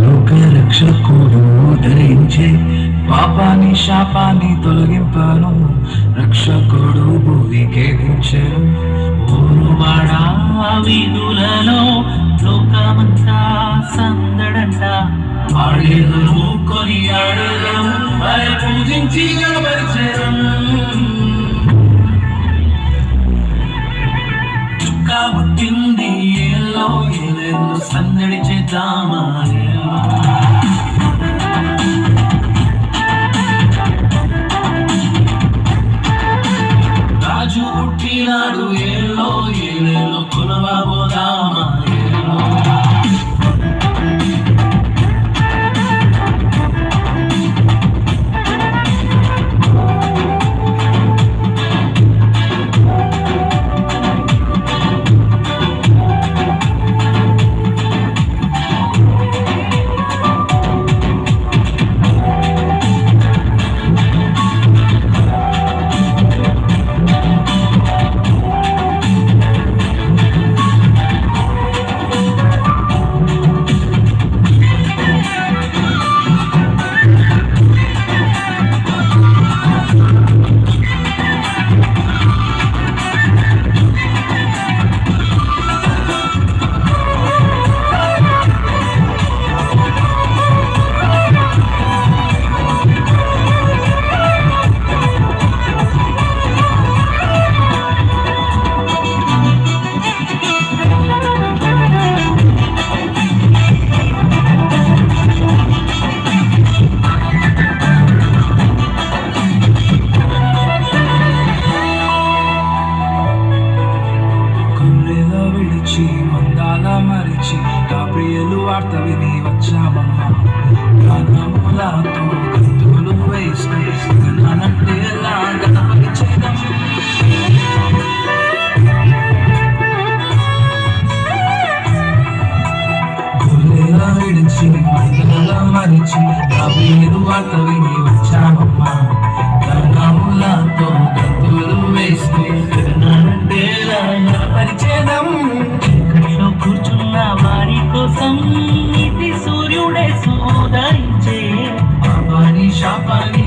లోక రక్షకుడు ధరించే పాపాన్ని శాపాన్ని తొలగింపను రక్షకుడు భూమికే దించెను ఊరువాడా వీధులలో లోకమంతా సందడంట ఆడేదము కొని ఆడేదము పూజించి గణపరిచెను చుక్కా పుట్టింది ఏలో ఏలేదో సందడి చేద్దామా రాజు పుట్టినాడు ఏలో ఏలేలో కొలవబోదామా ఏలో మందాల మరిచి నా ప్రియలు వార్త విని వచ్చామమ్మా గానములతో గంతులు వేస్తూ గణనంటే ఎలా గణపతి చేద్దాం కొల్లేలా విడిచి మందాల మరిచి నా ప్రియలు వార్త విని వచ్చామమ్మా గానములతో గంతులు వేస్తూ గణనంటే ఎలా గణపతి చేద్దాం కూర్చున్న వారి కోసం ఇది సూర్యుడే సోదరించే పాపాని శాపాని